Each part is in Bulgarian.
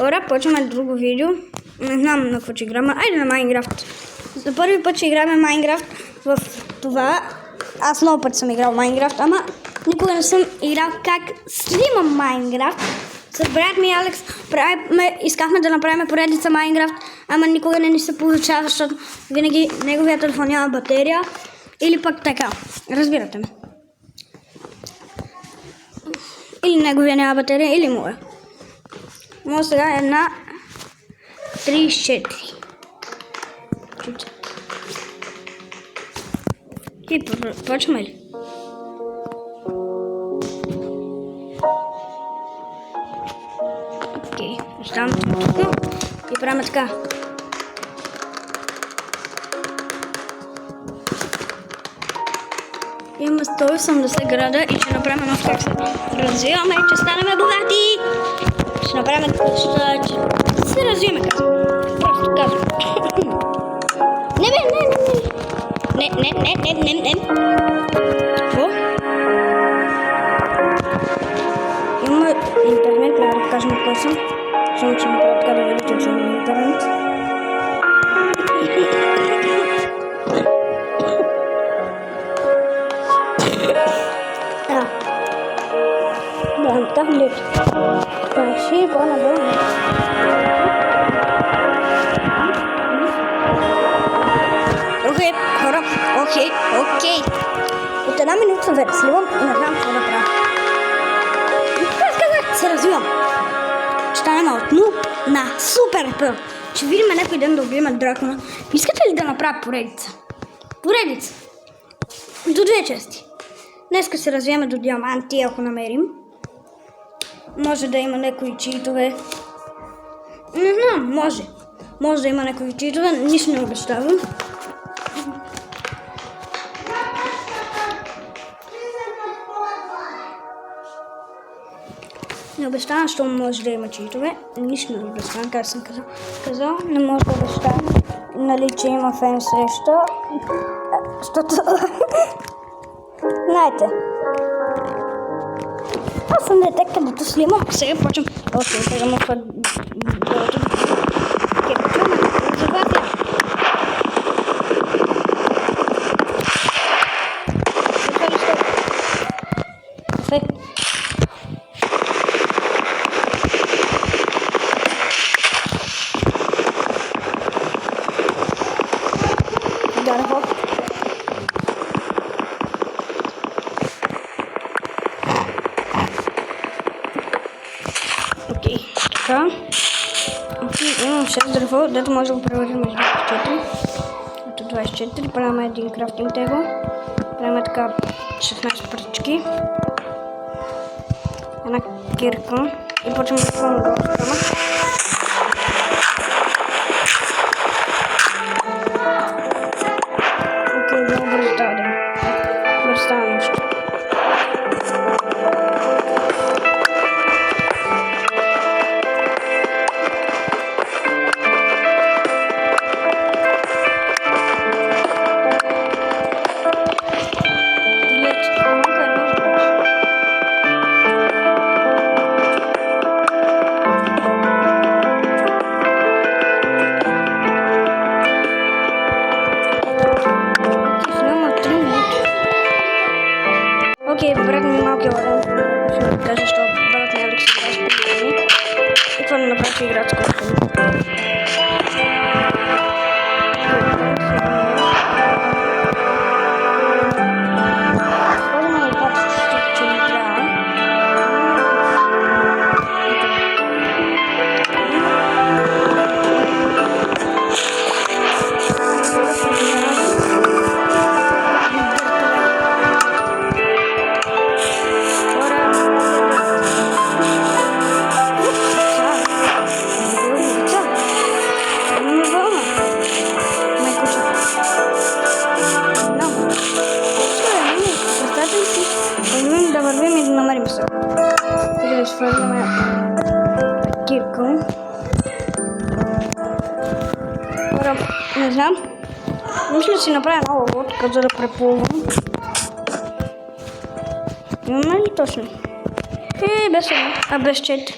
Добре, почваме друго видео. Не знам на какво ще играме. Айде на Майнкрафт. За първи път ще играме Майнкрафт в това. Аз много път съм играл Майнкрафт, ама никога не съм играл как снимам Майнкрафт. С брат ми Алекс искахме да направим поредица Майнкрафт, ама никога не ни се получава, защото винаги неговия телефон няма батерия. Или пък така. Разбирате ме. Или неговия няма батерия, или моя. Но сега е на 34. И почваме ли? Окей, оставам тук и правим така. Има 180 града и ще направим едно как се развиваме, че станем богати. Ще направим, ще се развиваме, казвам. Просто казвам. Не. Какво? Има интернет, трябва да покажем кой съм. Само че направя така да видите, че има интернет. Да, там лето. Паши, по-надолу. Окей, хора, окей. От една минута се сливам и не знам какво да правя. Как се развивам? Ще станем от 0 на супер пъл. Ще видим някой ден да убием дракона. Искате ли да направя поредица? Поредица. До 2 части. Днеска се развиваме до диаманти, ако намерим. Може да има някои читове. Не знам, може. Може да има някои читове, нищо не обещавам. Не обещавам, защото може да има читове. Нищо не обещавам, как съм казал. Не може да обещавам. Нали, че има фен среща. Защото... Знаете. Аз съм дете, където снимам. Сега почвам. Окей, сега му това долото. Окей, почваме. Забавя. Кафе. Дараво. Така. Имам 6 дърво, дето може да го превърнем между 24. Ето 24. Правим един крафтинг тейбъл. Правим така 16 пръчки. Една кирка. И почваме да правим долу с камък. Окей, много бързо става ден. Бързо става нещо. Окей, брат ми малки ладен. Ще ви кажа, защото брат ми Алекс играе с приятели. И това не направи играт с колко. Да вървим и да намерим се. Сега да свързваме кирка. Не знам. Мисля си направя нова лодка, за да преплувам. Имаме ли точно? Без 4.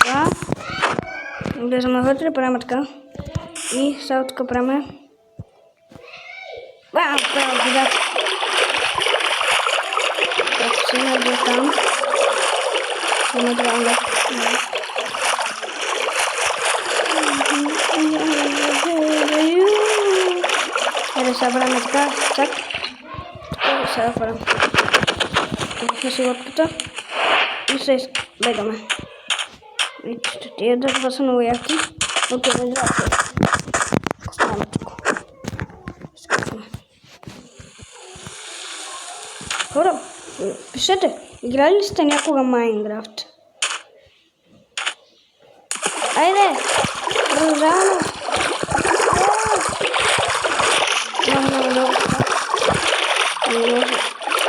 Така. Влизаме вътре, правим така. И сега тук правим. Вау, правим водата. Така си надя там. Има два лек. Айде сега правим така, чак. И сега правим. Имахме си лодката. И се бегаме. Вижте, тия дърва са много яки. Окей, не драти. Оставаме тук. Скъпваме. Хора, пишете, играли ли сте някога Майнкрафт? Айде! Продължаваме! Много.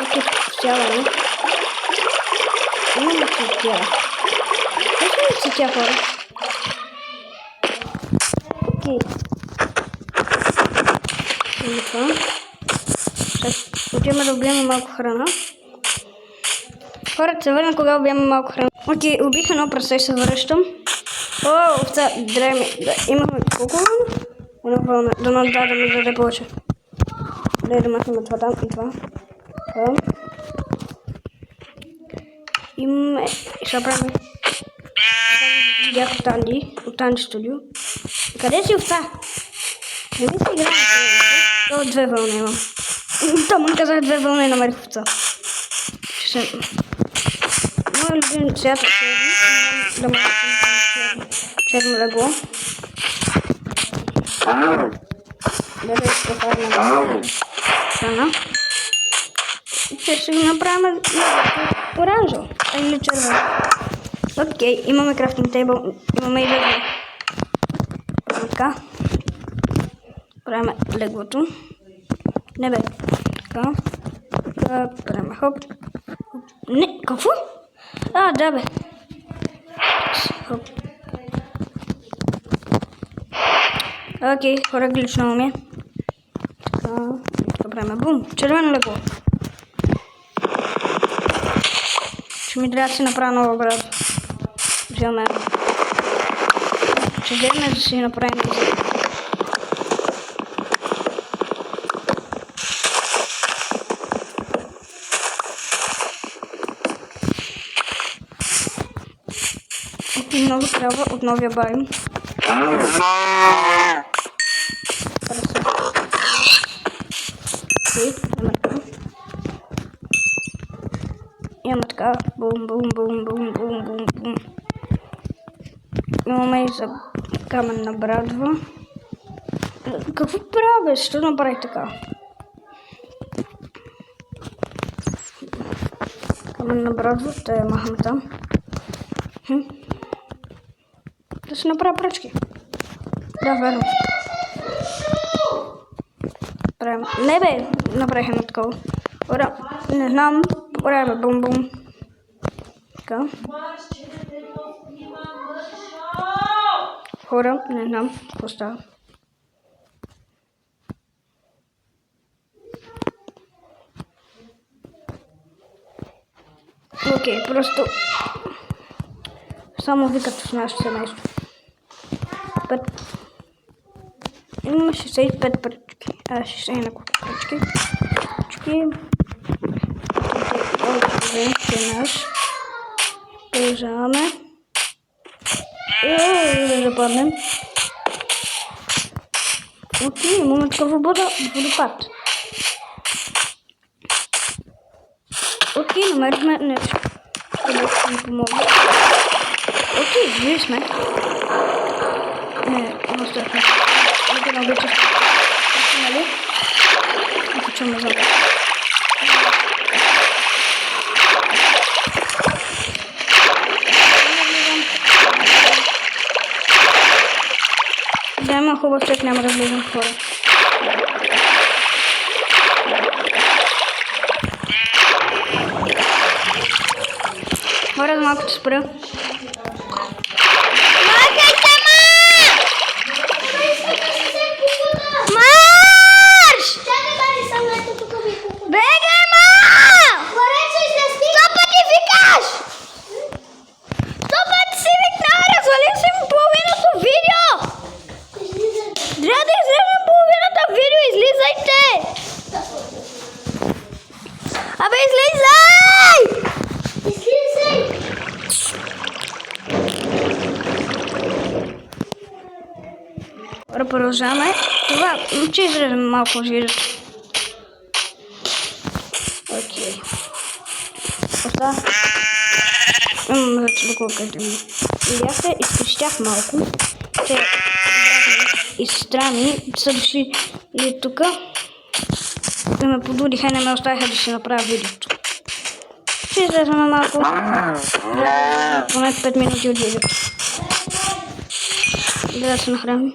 Окей, сяваме. Имаме цветя. Какво ми цветя, хора? Окей. И това. Сега отиваме да убием малко храна. Хората се върна, кога убием малко храна. Окей, убих едно прасе и се връщам. О, овца, дреми. Имахме колко вълна? Да ми даде повече. Дай да махнем това там и това. Имаме... Ще правим... Видях от Танди студио. Къде си овца? Не ми си играм. То две вълни имам. Там му казах две вълни и намерих овца. Моя любим цвят е черни. Да му кажем черно легло. Да изпрехарим на храна. Ще си го направим оранжево или червено. Окей, имаме крафтинг тейбъл, имаме и легло. Така. Правим леглото. Не бе. Така. Правим хоп. Не, какво? Да бе. Хоп. Окей, хора, глично ми е. Така правим бум. Червено легло. Ще ми трябва да си направя нова брат. Вземем. Ще вземем да си направим. И много трябва отново я бавим. Имаме така, бум. Имаме и за каменна брадва. Какво правиш? Що направи така? Каменна брадва, те я махаме там. Да си направя пръчки. Да, верно. Правим. Не бе, направих едно такова. Ора, не знам. Правим бум. Така. Хора, не знам какво става. Окей, просто само викат в нашето семейство. Имаме 65 пръчки. 60 на пръчки. Ще наш. Продължаваме. Да западнем. Окей, имаме такъв водопад. Окей, намерихме нещо. Ще ни помогне. Окей, вие сме. Не, оставихме. Нека не обичаш. Нали? Обичаме за. Да, има хубав човек, няма да влизам в хора. Хора, малко ще спра. Махайте, Марш! Бегай, Сто пъти викаш! 100 пъти си викнал, продължаваме. Това, че изрежем малко виждат. Окей. Оста. Вече да го кажем. Видяхте, изкрещях малко. Те и сестра ми са дошли тук. Да ме подудиха и не ме оставиха да си направя видеото. Ще излезаме малко. Поне 5 минути от видеото. Да се нахраним.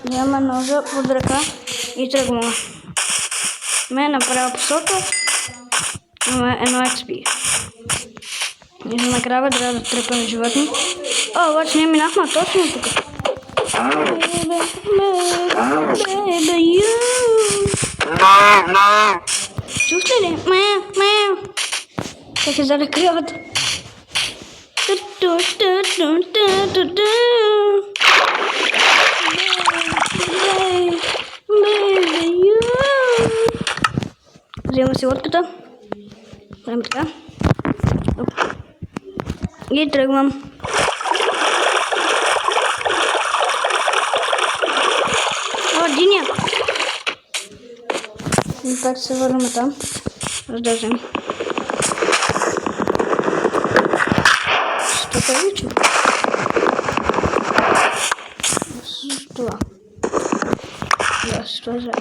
Вземаме ножа под ръка и тръгваме. Ме направя посока. Имаме едно XP. И за накрая трябва да трепаме животни. О, обаче ние минахме точно тук. Baby, you. Чухте ли? Мяу. Как е залekriят. Baby, you. Вземаме си лодката. Правим така. И тръгвам. О, диня! И пак се върнем там. Раздържам. Що повече? С това. Да, с това жа.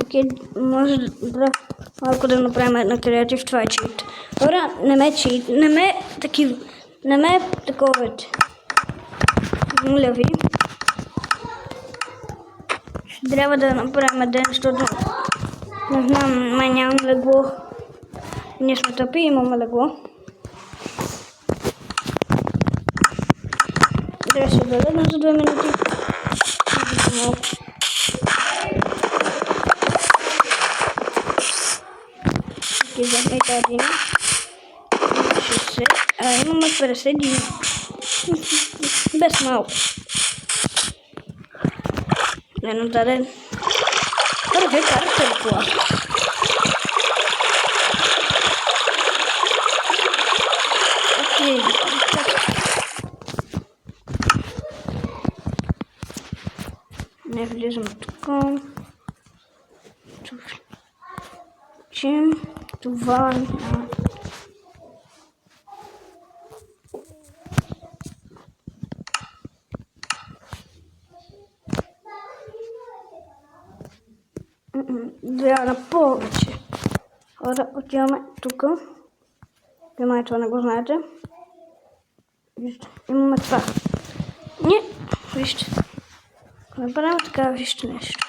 Окей, може да малко да направим на креатив, това е чит. Добре, не ме чит, не ме такива, не ме таковете. Моля ви. Ще трябва да направим ден, защото не знам, май нямам легло. Ние сме тъпи, имаме легло. Трябва да се долегна за 2 минути. Вземем и тази дина. 60. Имаме 50 дина. Без малко. Едно даде. Първи карта ли това? Окей. Не влизаме тук. Чем това трябва на повече. Хора, отиваме тук. Вие това не го знаете. Вижте, имаме това. Не, вижте. Ако направим така, вижте нещо.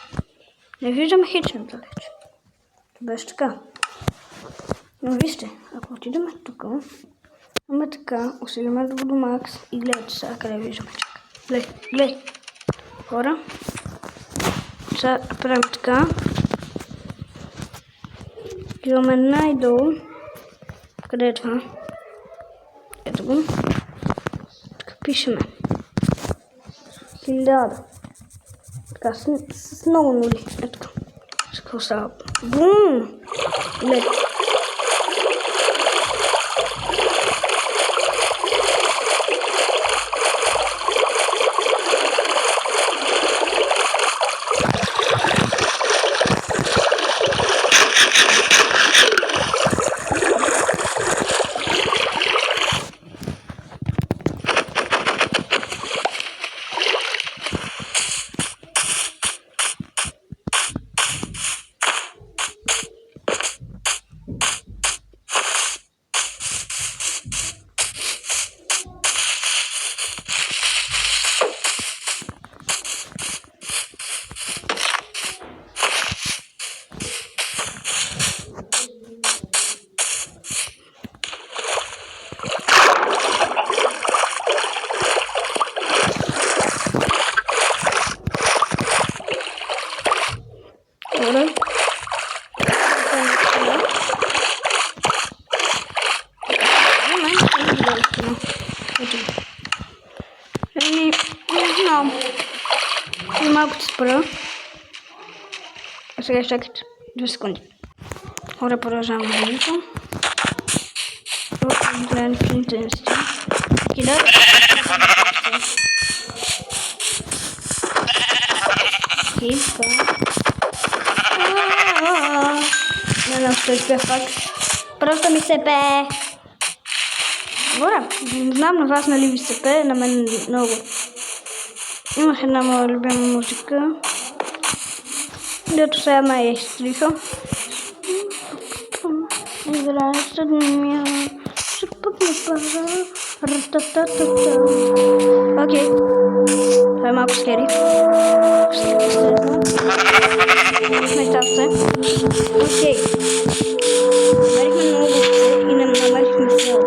Не виждаме хичен далеч. Беше така. Но вижте, ако отидем тук, имаме така, усилиме до макс и гледайте сега къде виждаме. Гледай. Хора. Сега правим така. Идваме най-долу. Къде е това? Ето го. Така пишеме. 1000. Така, с много нули. Ето така. Какво става? Бум! Гледай. Малко се спра. А сега чакайте. 2 секунди. Хора, продължаваме видеото. Гледам в интенсити. Кидат. Хипка. Не знам, що изпях пак. Просто ми се пее. Хора, не знам на вас нали ви се пее, на мен много. Имах една моя любима музика. Дето сега ме изтриха. Играе съдния. Ще пък не пара. Ратататата. Окей. Това е малко скери. Сметавце. Окей. Намерихме много и не намерихме село.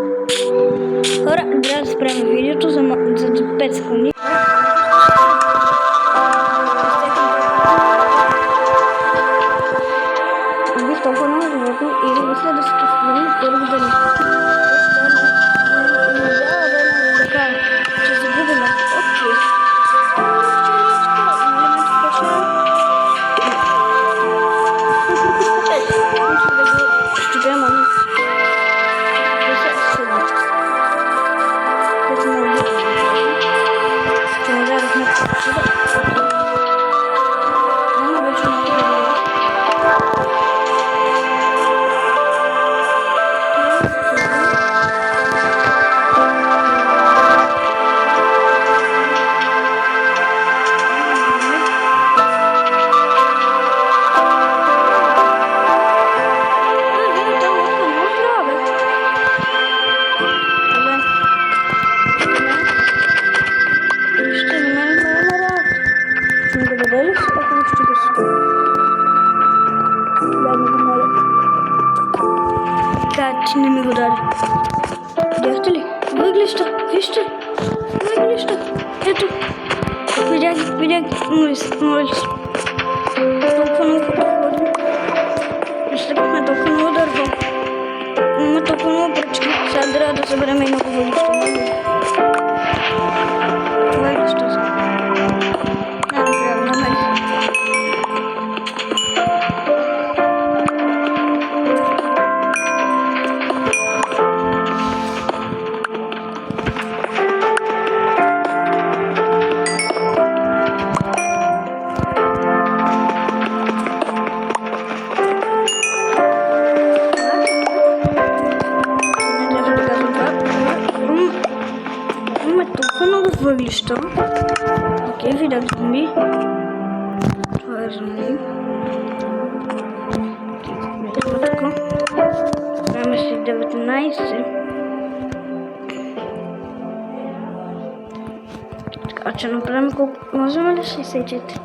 Хора, трябва да спрем видеото за 5 секунди. Убих толкова много животни или мисля да се разпределим първо да ни. Така, че загубим. Окей. Че не ми го даде. Видяхте ли? Въглища! Вижте! Въглища! Ето! Видях! Моля се! Толкова много ходи. Изтъкнахме толкова много дърво. Има толкова много пръчки. Сега трябва да съберем и много въглища. Въглища са. Трябва да намерих. Въглища. Окей, видях зомби. Това е зомби. Така. Време си 19. Така че направим колко... Можем ли 64?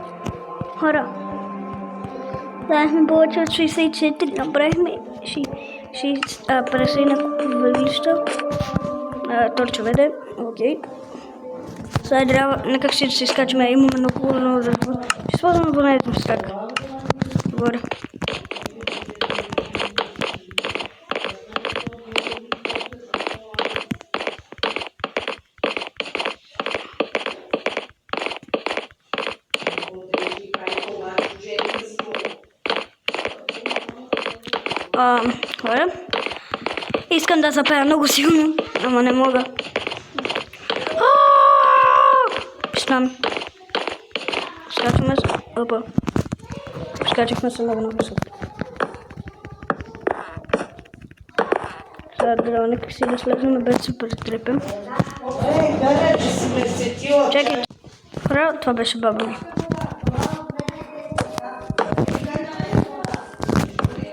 Хора. Дадахме повече от 64. Направихме 50 на въглища. Торчовете. Окей. Сега трябва някак си да се изкачим, имаме много дърво. Ще използваме вълнението ми скак. Горе. Горе. Искам да запея много силно, ама не мога. Там. Скачваме се. Опа. Скачихме се много високо. Сега трябва някак си да слезем, без да се претрепем. Чакай. Хора, това беше баба ми.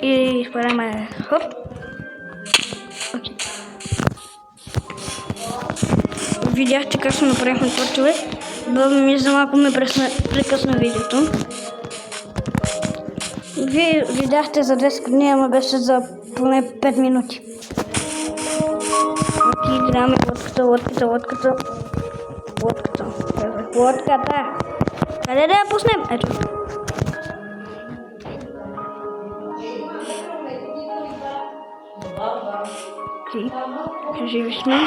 И изпараме. Хоп. Окей. Видяхте как се направихме торчове. Баба ми за малко ме прекъсна видеото. Вие видяхте за 2 секунди, ама беше за поне 5 минути. Окей, гледаме лодката. Лодката! Къде да я пуснем? Ето. Окей, живи сме.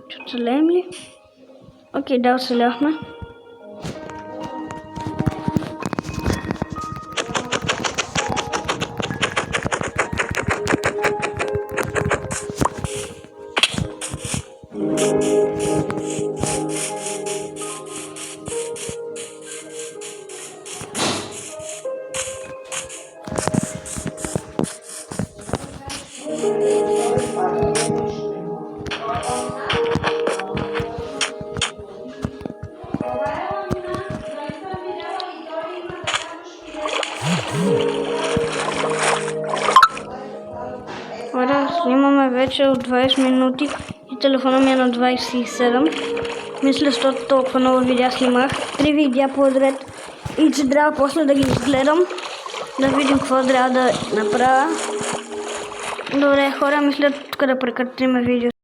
Ще оцелеем ли? Окей, да, оцеляхме. вече от 20 минути и телефона ми е на 27. Мисля, защото толкова много видеа снимах. 3 видеа подред и че трябва после да ги изгледам, да видим какво трябва да направя. Добре, хора, мисля тук да прекратим видео.